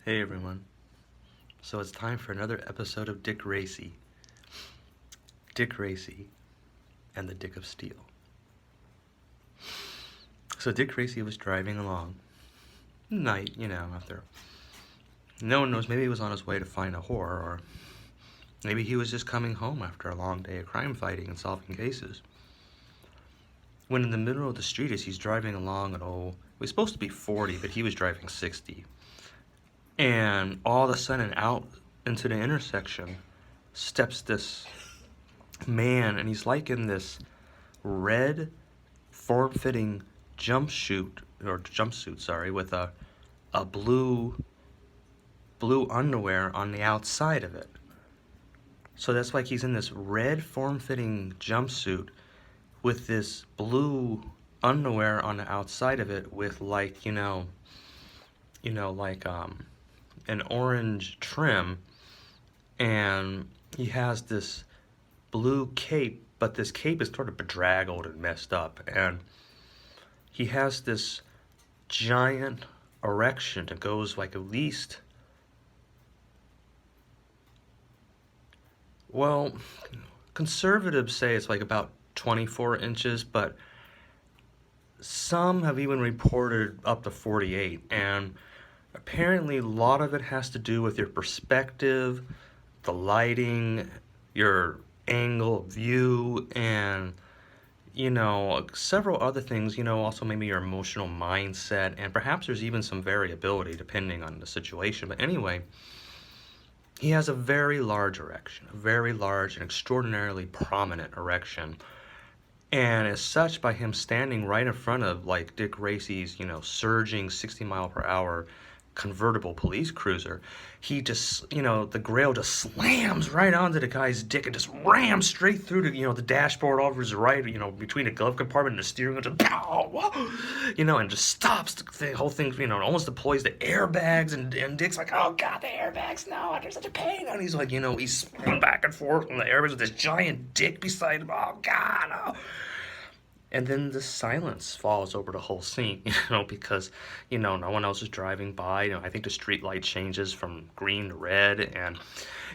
Hey everyone. So it's time for another episode of Dick Racy. Dick Racy and the Dick of Steel. So Dick Racy was driving along, night, after. No one knows, maybe he was on his way to find a whore, or maybe he was just coming home after a long day of crime fighting and solving cases. When in the middle of the street, as he's driving along at he was supposed to be 40, but he was driving 60. And all of a sudden, out into the intersection steps this man, and he's like in this red, form-fitting jumpsuit, with a blue underwear on the outside of it. So that's like he's in this red, form-fitting jumpsuit with this blue underwear on the outside of it, with like an orange trim, and he has this blue cape, but this cape is sort of bedraggled and messed up, and he has this giant erection that goes like at least, well, conservatives say it's like about 24 inches, but some have even reported up to 48, and apparently a lot of it has to do with your perspective, the lighting, your angle of view, and several other things, also maybe your emotional mindset, and perhaps there's even some variability depending on the situation. But anyway, he has a very large erection, a very large and extraordinarily prominent erection. And as such, by him standing right in front of like Dick Racy's, surging 60 mile per hour convertible police cruiser, he just, the grail just slams right onto the guy's dick and just rams straight through to, the dashboard over his right, between the glove compartment and the steering wheel, just pow, and just stops the whole thing, almost deploys the airbags, and Dick's like, oh God, the airbags, no, they're such a pain, and he's like, he's spinning back and forth on the airbags with this giant dick beside him, oh God, oh. And then the silence falls over the whole scene, because, no one else is driving by. I think the street light changes from green to red, and,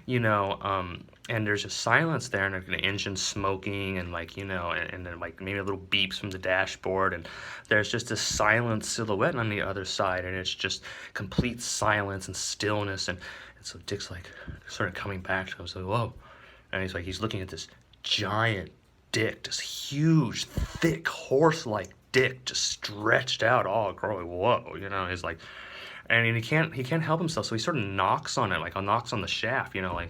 and there's just silence there, and the engine smoking, and and then like maybe a little beeps from the dashboard, and there's just this silent silhouette on the other side, and it's just complete silence and stillness, and so Dick's like sort of coming back to him, so whoa, and he's looking at this giant dick, this huge, thick, horse-like dick, just stretched out, all growing. Whoa, he's like, and he can't help himself, so he sort of knocks on it, knocks on the shaft, and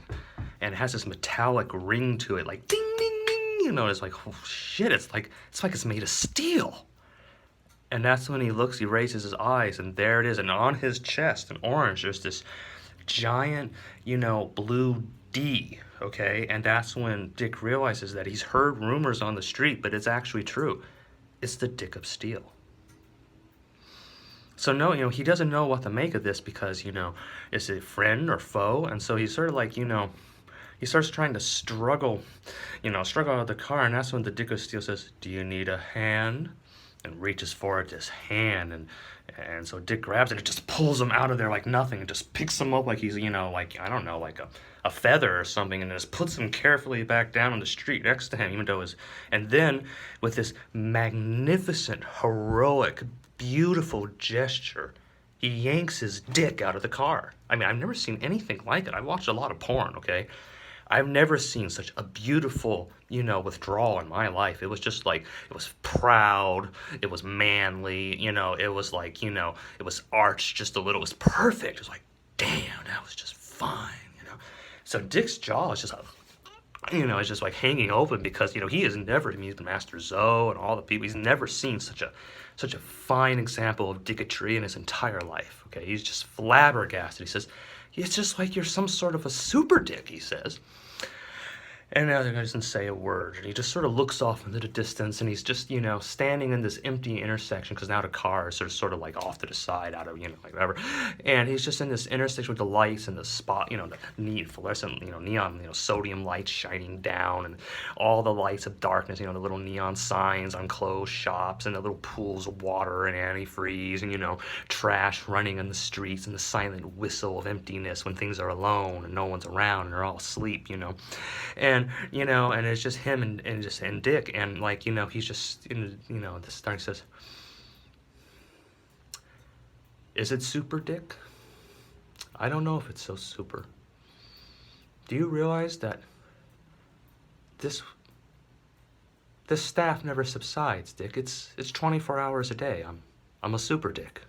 it has this metallic ring to it, like ding, ding, ding. It's like, oh shit, it's like it's made of steel. And that's when he raises his eyes, and there it is, and on his chest, in orange, there's this giant, blue D, okay? And that's when Dick realizes that he's heard rumors on the street, but it's actually true. It's the Dick of Steel. So no, he doesn't know what to make of this, because, is it friend or foe? And so he's sort of like, he starts trying to struggle out of the car, and that's when the Dick of Steel says, do you need a hand? And reaches forward this hand, and so Dick grabs it and just pulls him out of there like nothing, and just picks him up like he's, like, I don't know, like a feather or something, and just puts him carefully back down on the street next to him, and then with this magnificent, heroic, beautiful gesture, he yanks his dick out of the car. I mean, I've never seen anything like it. I've watched a lot of porn, okay? I've never seen such a beautiful, withdrawal in my life. It was just like, it was proud, it was manly, it was like, it was arched just a little, it was perfect. It was like, damn, that was just fine, So Dick's jaw is just, it's just like hanging open, because, he has never, he's the Master Zoe and all the people, he's never seen such a fine example of dicketry in his entire life, okay? He's just flabbergasted. He says, it's just like you're some sort of a super dick, he says. And the other guy doesn't say a word. And he just sort of looks off into the distance, and he's just, standing in this empty intersection because now the cars are sort of like off to the side out of, like whatever. And he's just in this intersection with the lights and the spot, the neat fluorescent, neon, sodium lights shining down, and all the lights of darkness, the little neon signs on closed shops, and the little pools of water and antifreeze, and, trash running in the streets, and the silent whistle of emptiness when things are alone and no one's around and they're all asleep. And it's just him and Dick, and like, he's just this starting says, "Is it super, Dick? I don't know if it's so super. Do you realize that this staff never subsides, Dick? It's 24 hours a day. I'm a super Dick.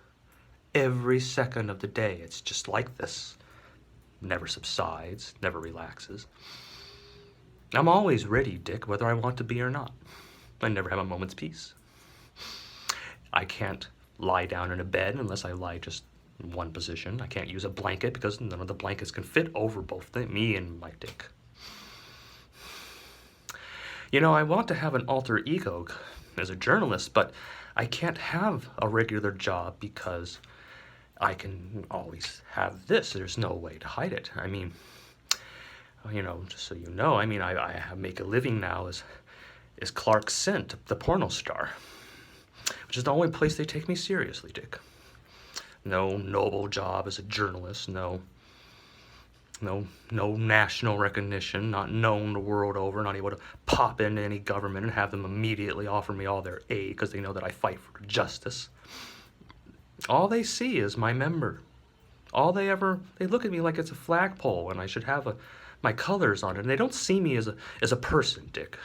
Every second of the day, it's just like this. Never subsides, never relaxes. I'm always ready, Dick, whether I want to be or not. I never have a moment's peace. I can't lie down in a bed unless I lie just in one position. I can't use a blanket because none of the blankets can fit over both me and my Dick. I want to have an alter ego as a journalist, but I can't have a regular job because I can always have this. There's no way to hide it. I mean, just so you know, I make a living now as Clark Kent, the porno star, which is the only place they take me seriously, Dick. No noble job as a journalist, no national recognition, not known the world over, not able to pop into any government and have them immediately offer me all their aid because they know that I fight for justice. All they see is my member. They look at me like it's a flagpole and I should have my colors on it, and they don't see me as a person, Dick.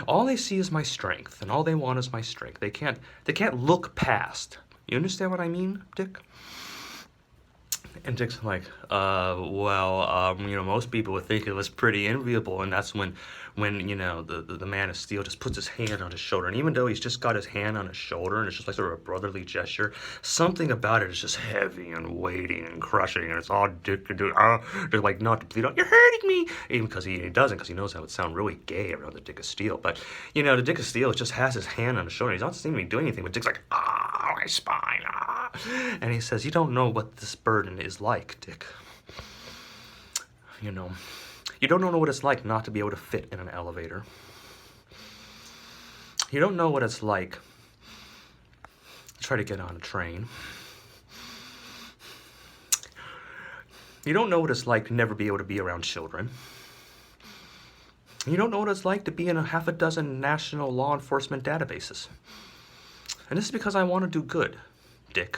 All they see is my strength, and all they want is my strength. They can't look past. You understand what I mean, Dick? And Dick's like, most people would think it was pretty enviable, and that's when the Man of Steel just puts his hand on his shoulder, and even though he's just got his hand on his shoulder, and it's just like sort of a brotherly gesture, something about it is just heavy and weighty and crushing, and it's all Dick can do, just like not to bleed out, "You're hurting me," even because he doesn't, because he knows that would sound really gay around the Dick of Steel, but, the Dick of Steel just has his hand on his shoulder, he's not seeming to be doing anything, but Dick's like, my spine, and he says, "You don't know what this burden is like, Dick. You don't know what it's like not to be able to fit in an elevator. You don't know what it's like to try to get on a train. You don't know what it's like to never be able to be around children. You don't know what it's like to be in a half a dozen national law enforcement databases. And this is because I want to do good, Dick.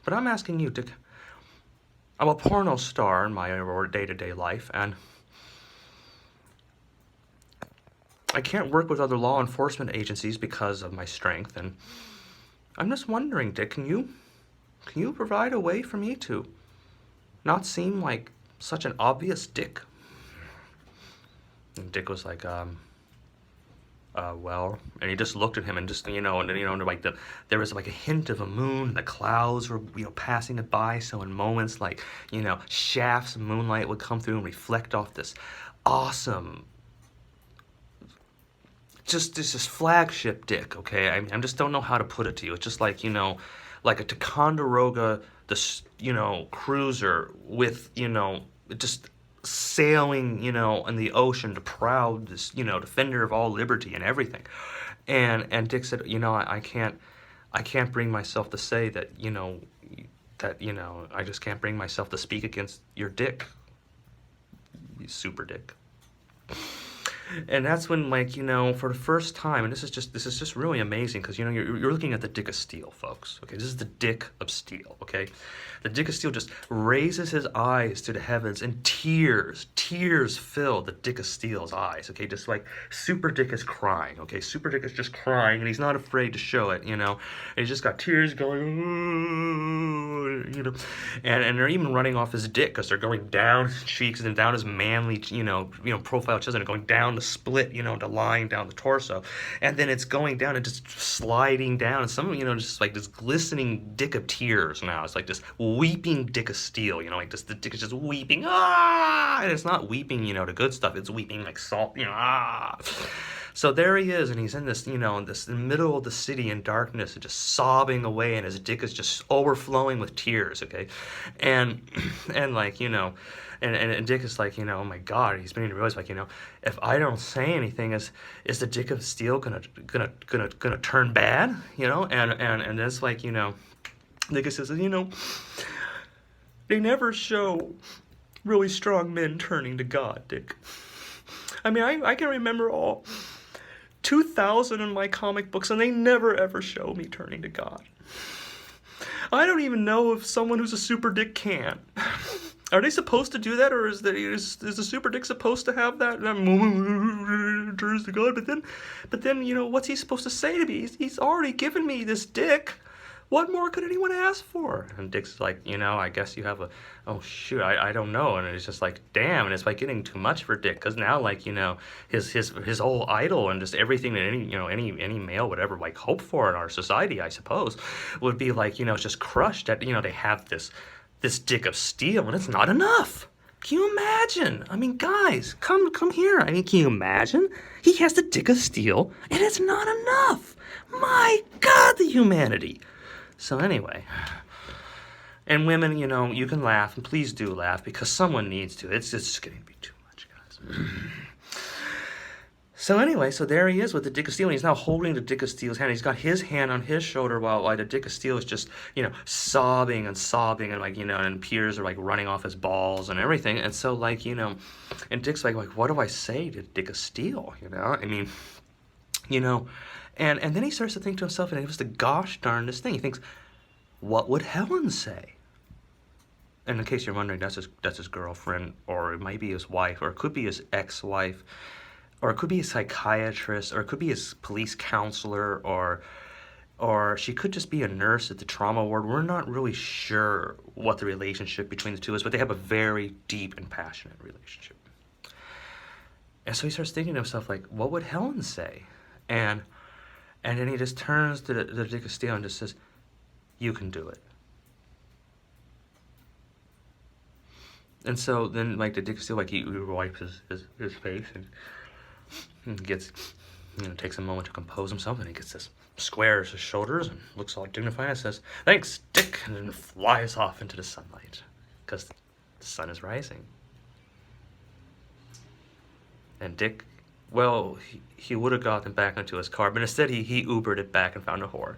But I'm asking you, Dick, I'm a porno star in my day-to-day life, and I can't work with other law enforcement agencies because of my strength, and I'm just wondering, Dick, can you provide a way for me to not seem like such an obvious Dick?" And Dick was like, well, and he just looked at him and just, like there was like a hint of a moon, the clouds were, passing it by, so in moments like, shafts of moonlight would come through and reflect off this awesome, just this flagship Dick, okay? I just don't know how to put it to you. It's just like, like a Ticonderoga, cruiser with, just sailing, in the ocean, the proud, this, defender of all liberty and everything. And Dick said, I can't bring myself to say that, I just can't bring myself to speak against your Dick, you super Dick. And that's when, like, for the first time, and this is just really amazing, because, you're looking at the Dick of Steel, folks, okay? This is the Dick of Steel, okay? The Dick of Steel just raises his eyes to the heavens, and tears fill the Dick of Steel's eyes, okay? Just like Super Dick is crying, okay? Super Dick is just crying, and he's not afraid to show it, and he's just got tears going, and they're even running off his dick, because they're going down his cheeks and down his manly, profile chest, and going down the split, you know, to lying down the torso, and then it's going down and just sliding down, and some, you know, just like this glistening dick of tears now. It's like this weeping dick of steel, you know, like this, the dick is just weeping, ah, and it's not weeping, you know, the good stuff, it's weeping like salt, you know, ah. So there he is, and he's in this, you know, in the middle of the city in darkness, and just sobbing away, and his dick is just overflowing with tears, okay? And, and like, you know, and Dick is like, you know, oh my God, he's beginning to realize, like, you know, if I don't say anything, is the Dick of Steel gonna turn bad, you know? And it's like, you know, Dick says, you know, they never show really strong men turning to God, Dick. I mean, I can remember all 2,000 in my comic books, and they never ever show me turning to God. I don't even know if someone who's a super dick can. Are they supposed to do that, or is the super dick supposed to have that turns to God? But then, you know, what's he supposed to say to me? He's already given me this dick. What more could anyone ask for? And Dick's like, you know, I guess you have a, oh shoot, I don't know. And it's just like, damn, and it's like getting too much for Dick, because now, like, you know, his whole idol and just everything that any, you know, any male would ever like hope for in our society, I suppose, would be like, you know, it's just crushed that, you know, they have this dick of steel, and it's not enough. Can you imagine? I mean, guys, come here. I mean, can you imagine? He has the dick of steel, and it's not enough. My God, the humanity. So anyway, and women, you know, you can laugh, and please do laugh, because someone needs to. It's just getting to be too much, guys. So anyway, so there he is with the Dick of Steel, and he's now holding the Dick of Steel's hand. He's got his hand on his shoulder while the Dick of Steel is just, you know, sobbing, and like, you know, and tears are like running off his balls and everything. And so, like, you know, and Dick's like, what do I say to Dick of Steel? You know, I mean, you know. And then he starts to think to himself, and it was the gosh darndest thing. He thinks, what would Helen say? And in case you're wondering, that's his girlfriend, or it might be his wife, or it could be his ex-wife, or it could be a psychiatrist, or it could be his police counselor, or she could just be a nurse at the trauma ward. We're not really sure what the relationship between the two is, but they have a very deep and passionate relationship. And so he starts thinking to himself, like, what would Helen say? And then he just turns to the Dick of Steel and just says, you can do it. And so then, like, the Dick of Steel, like, he wipes his face and gets, you know, takes a moment to compose himself, and he gets this, squares his shoulders and looks all dignified and says, thanks, Dick, and then flies off into the sunlight, because the sun is rising. And Dick, well, he would have gotten back into his car, but instead he Ubered it back and found a whore.